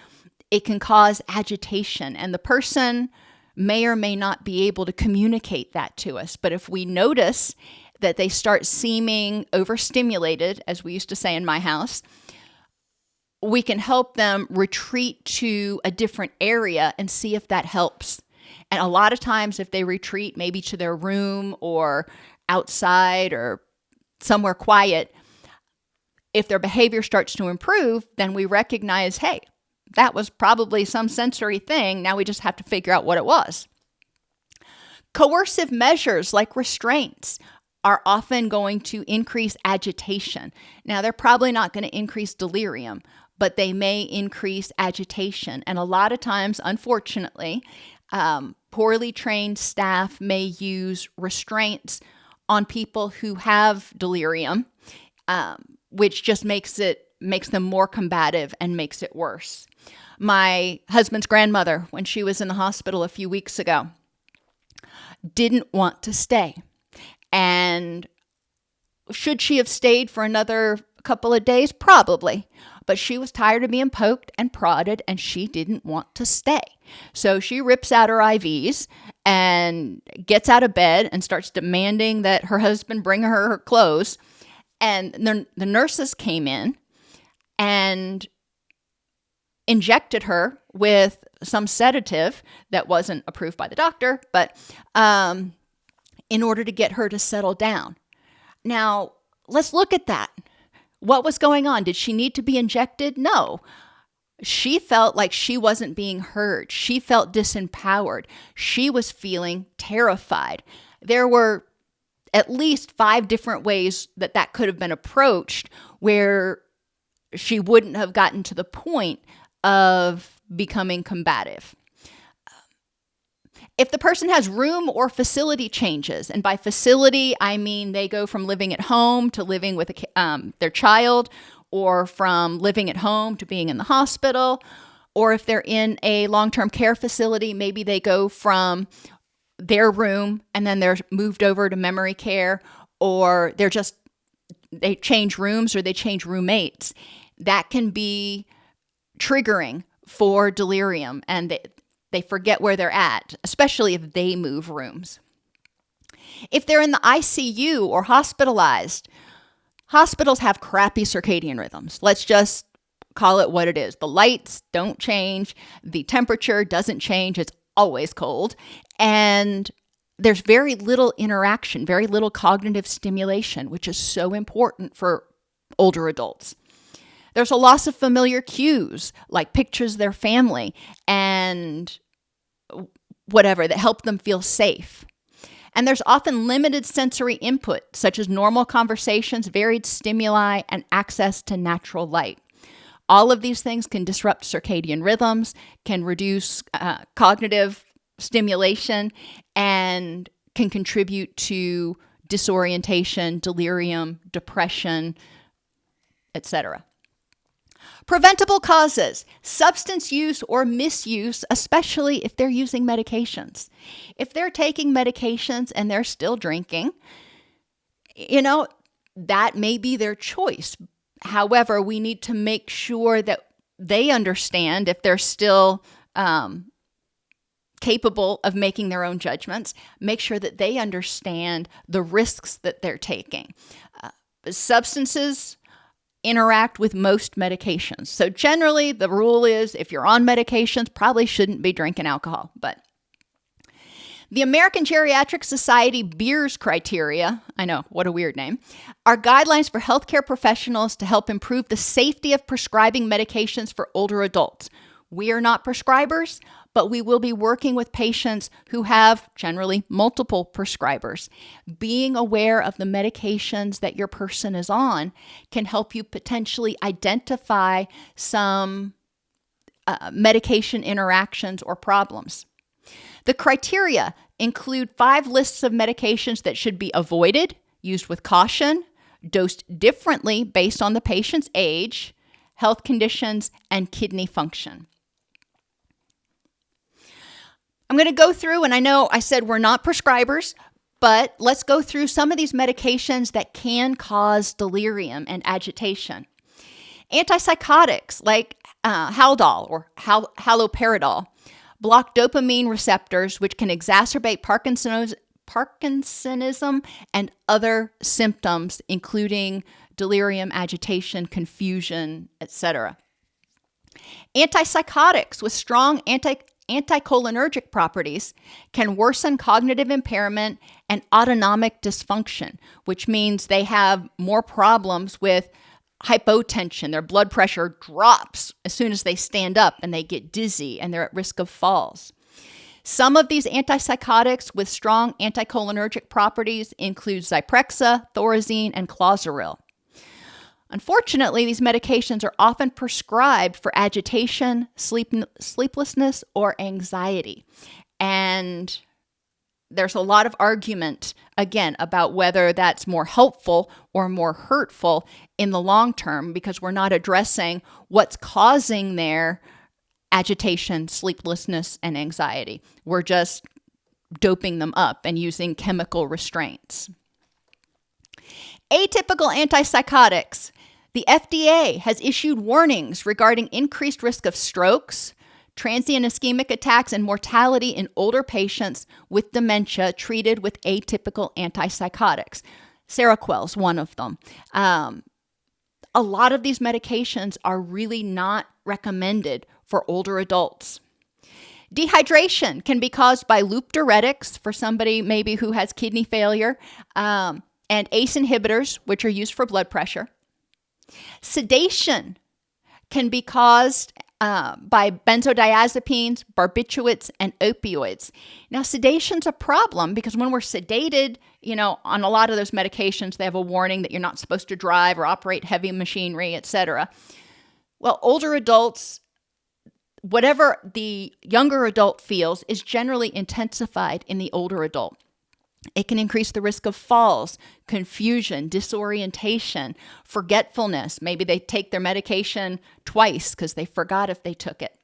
It can cause agitation, and the person may or may not be able to communicate that to us. But if we notice that they start seeming overstimulated, as we used to say in my house, we can help them retreat to a different area and see if that helps. And a lot of times if they retreat maybe to their room or outside or somewhere quiet, if their behavior starts to improve, then we recognize, hey, that was probably some sensory thing. Now we just have to figure out what it was. Coercive measures like restraints are often going to increase agitation. Now, they're probably not going to increase delirium, but they may increase agitation. And a lot of times, unfortunately, poorly trained staff may use restraints on people who have delirium, which just makes them more combative and makes it worse. My husband's grandmother, when she was in the hospital a few weeks ago, didn't want to stay. And should she have stayed for another couple of days? Probably. But she was tired of being poked and prodded, and she didn't want to stay. So she rips out her IVs and gets out of bed and starts demanding that her husband bring her clothes. And the nurses came in and injected her with some sedative that wasn't approved by the doctor, but in order to get her to settle down. Now, let's look at that. What was going on? Did she need to be injected? No. She felt like she wasn't being heard. She felt disempowered. She was feeling terrified. There were at least 5 different ways that could have been approached where she wouldn't have gotten to the point of becoming combative. If the person has room or facility changes, and by facility, I mean they go from living at home to living with their child, or from living at home to being in the hospital, or if they're in a long-term care facility, maybe they go from their room and then they're moved over to memory care, or they change rooms or they change roommates. That can be triggering for delirium, and they forget where they're at, especially if they move rooms. If they're in the ICU or hospitalized, hospitals have crappy circadian rhythms. Let's just call it what it is. The lights don't change. The temperature doesn't change. It's always cold. And there's very little interaction, very little cognitive stimulation, which is so important for older adults. There's a loss of familiar cues, like pictures of their family and whatever, that help them feel safe. And there's often limited sensory input, such as normal conversations, varied stimuli, and access to natural light. All of these things can disrupt circadian rhythms, can reduce cognitive stimulation, and can contribute to disorientation, delirium, depression, etc. Preventable causes, substance use or misuse, especially if they're using medications. If they're taking medications and they're still drinking, that may be their choice. However, we need to make sure that they understand, if they're still capable of making their own judgments, make sure that they understand the risks that they're taking. Substances interact with most medications. So generally, the rule is if you're on medications, probably shouldn't be drinking alcohol. But the American Geriatric Society Beers criteria, I know, what a weird name, are guidelines for healthcare professionals to help improve the safety of prescribing medications for older adults. We are not prescribers, but we will be working with patients who have generally multiple prescribers. Being aware of the medications that your person is on can help you potentially identify some medication interactions or problems. The criteria include 5 lists of medications that should be avoided, used with caution, dosed differently based on the patient's age, health conditions, and kidney function. I'm going to go through, and I know I said we're not prescribers, but let's go through some of these medications that can cause delirium and agitation. Antipsychotics like Haldol or haloperidol block dopamine receptors, which can exacerbate Parkinsonism and other symptoms, including delirium, agitation, confusion, etc. Antipsychotics with strong anticholinergic properties can worsen cognitive impairment and autonomic dysfunction, which means they have more problems with hypotension. Their blood pressure drops as soon as they stand up and they get dizzy and they're at risk of falls. Some of these antipsychotics with strong anticholinergic properties include Zyprexa, Thorazine, and Clozaril. Unfortunately, these medications are often prescribed for agitation, sleeplessness, or anxiety. And there's a lot of argument, again, about whether that's more helpful or more hurtful in the long term, because we're not addressing what's causing their agitation, sleeplessness, and anxiety. We're just doping them up and using chemical restraints. Atypical antipsychotics. The FDA has issued warnings regarding increased risk of strokes, transient ischemic attacks, and mortality in older patients with dementia treated with atypical antipsychotics. Seroquel is one of them. A lot of these medications are really not recommended for older adults. Dehydration can be caused by loop diuretics for somebody maybe who has kidney failure, and ACE inhibitors, which are used for blood pressure. Sedation can be caused by benzodiazepines, barbiturates, and opioids. Now, sedation's a problem because when we're sedated, on a lot of those medications, they have a warning that you're not supposed to drive or operate heavy machinery, etc. Well, older adults, whatever the younger adult feels is generally intensified in the older adult. It can increase the risk of falls, confusion, disorientation, forgetfulness. Maybe they take their medication twice because they forgot if they took it.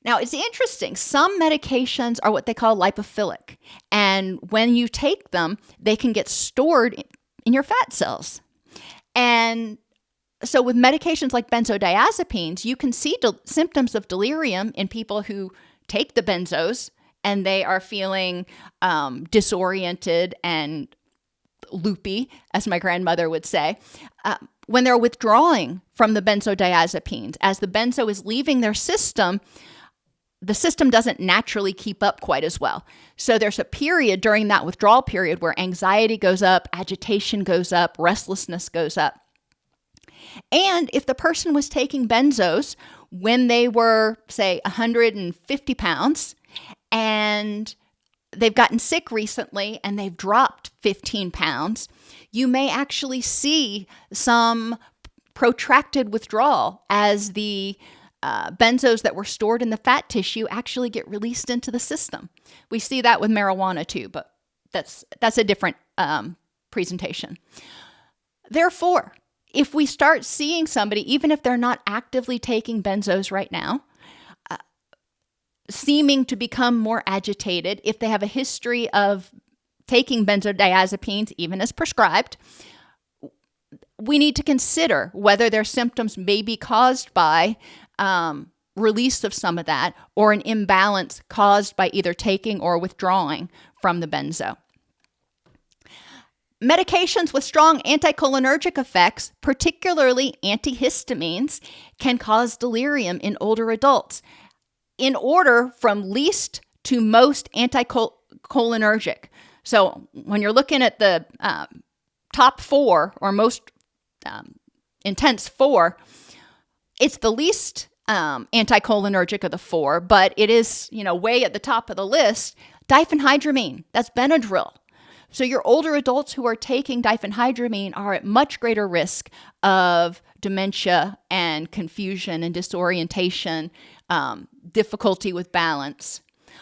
Now, it's interesting. Some medications are what they call lipophilic. And when you take them, they can get stored in your fat cells. And so with medications like benzodiazepines, you can see symptoms of delirium in people who take the benzos and they are feeling disoriented and loopy, as my grandmother would say, when they're withdrawing from the benzodiazepines. As the benzo is leaving their system, the system doesn't naturally keep up quite as well. So there's a period during that withdrawal period where anxiety goes up, agitation goes up, restlessness goes up. And if the person was taking benzos when they were, say, 150 pounds, and they've gotten sick recently and they've dropped 15 pounds, you may actually see some protracted withdrawal as the benzos that were stored in the fat tissue actually get released into the system. We see that with marijuana too, but that's a different presentation. Therefore, if we start seeing somebody, even if they're not actively taking benzos right now, seeming to become more agitated, if they have a history of taking benzodiazepines, even as prescribed, we need to consider whether their symptoms may be caused by release of some of that or an imbalance caused by either taking or withdrawing from the benzo. Medications with strong anticholinergic effects, particularly antihistamines, can cause delirium in older adults in order from least to most anticholinergic. So when you're looking at the top 4 or most intense 4, it's the least anticholinergic of the 4, but it is, way at the top of the list. Diphenhydramine, that's Benadryl. So your older adults who are taking diphenhydramine are at much greater risk of dementia and confusion and disorientation, difficulty with balance.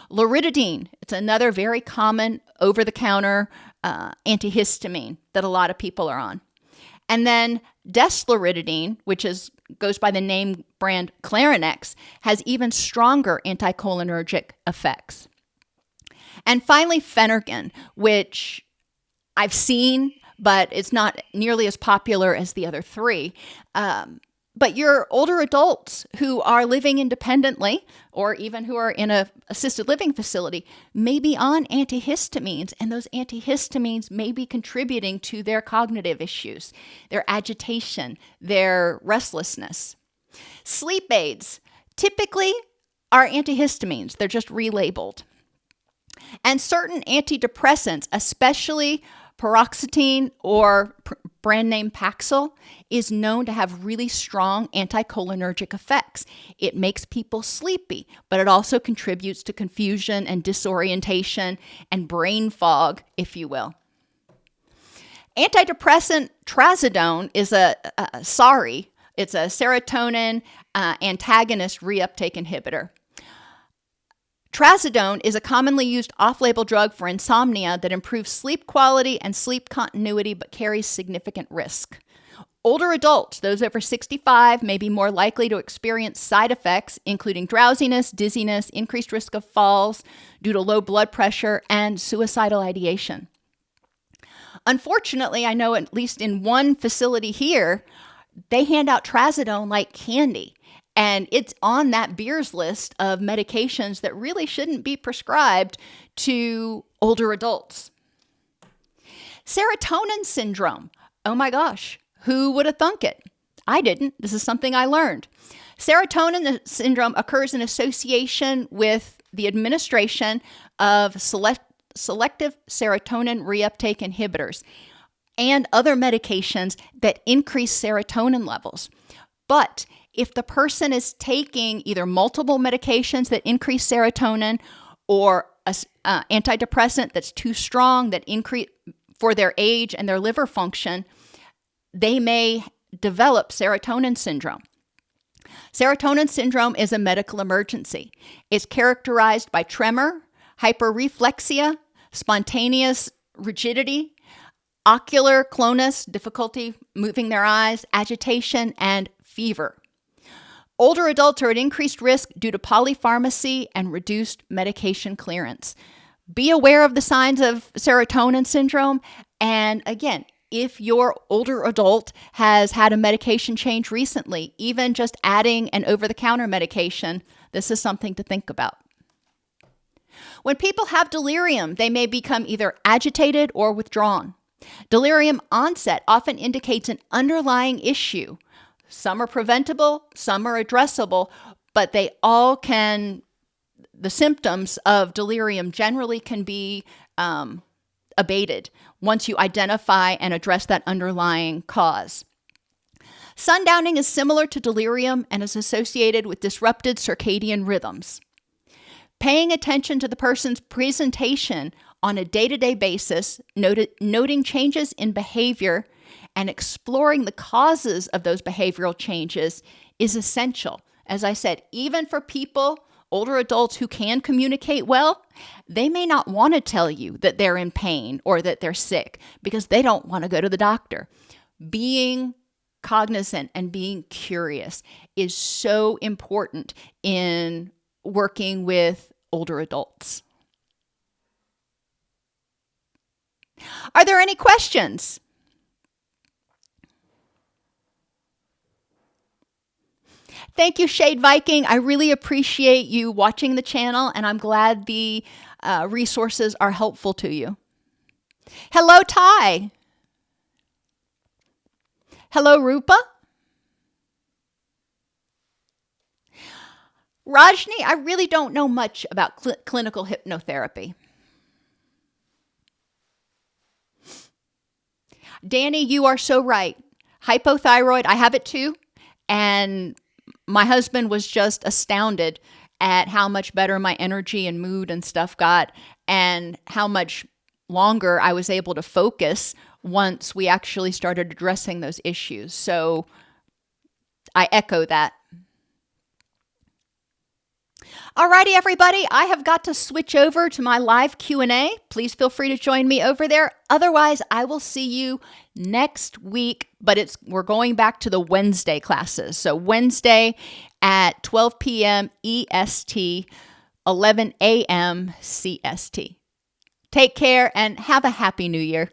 Loratadine, it's another very common over-the-counter antihistamine that a lot of people are on. And then desloratadine, which goes by the name brand Clarinex, has even stronger anticholinergic effects. And finally, Phenergan, which I've seen, but it's not nearly as popular as the other 3. But your older adults who are living independently or even who are in an assisted living facility may be on antihistamines, and those antihistamines may be contributing to their cognitive issues, their agitation, their restlessness. Sleep aids typically are antihistamines. They're just relabeled. And certain antidepressants, especially paroxetine or brand name Paxil, is known to have really strong anticholinergic effects. It makes people sleepy, but it also contributes to confusion and disorientation and brain fog, if you will. Antidepressant trazodone is it's a serotonin antagonist reuptake inhibitor. Trazodone is a commonly used off-label drug for insomnia that improves sleep quality and sleep continuity but carries significant risk. Older adults, those over 65, may be more likely to experience side effects, including drowsiness, dizziness, increased risk of falls due to low blood pressure, and suicidal ideation. Unfortunately, I know at least in one facility here, they hand out trazodone like candy. And it's on that Beers list of medications that really shouldn't be prescribed to older adults. Serotonin syndrome. Oh my gosh, who would have thunk it? I didn't. This is something I learned. Serotonin syndrome occurs in association with the administration of selective serotonin reuptake inhibitors and other medications that increase serotonin levels. But if the person is taking either multiple medications that increase serotonin or an antidepressant that's too strong that increase for their age and their liver function, they may develop serotonin syndrome. Serotonin syndrome is a medical emergency. It's characterized by tremor, hyperreflexia, spontaneous rigidity, ocular clonus, difficulty moving their eyes, agitation, and fever. Older adults are at increased risk due to polypharmacy and reduced medication clearance. Be aware of the signs of serotonin syndrome. And again, if your older adult has had a medication change recently, even just adding an over-the-counter medication, this is something to think about. When people have delirium, they may become either agitated or withdrawn. Delirium onset often indicates an underlying issue. Some are preventable, some are addressable, but the symptoms of delirium generally can be abated once you identify and address that underlying cause. Sundowning is similar to delirium and is associated with disrupted circadian rhythms. Paying attention to the person's presentation on a day-to-day basis, noting changes in behavior, and exploring the causes of those behavioral changes is essential. As I said, even for people, older adults who can communicate well, they may not want to tell you that they're in pain or that they're sick because they don't want to go to the doctor. Being cognizant and being curious is so important in working with older adults. Are there any questions? Thank you, Shade Viking. I really appreciate you watching the channel, and I'm glad the resources are helpful to you. Hello, Ty. Hello, Rupa. Rajni, I really don't know much about clinical hypnotherapy. Danny, you are so right. Hypothyroid, I have it too. And my husband was just astounded at how much better my energy and mood and stuff got, and how much longer I was able to focus once we actually started addressing those issues. So I echo that. Alrighty, everybody, I have got to switch over to my live Q&A. Please feel free to join me over there. Otherwise, I will see you next week, but we're going back to the Wednesday classes. So Wednesday at 12 p.m. EST, 11 a.m. CST. Take care and have a happy new year.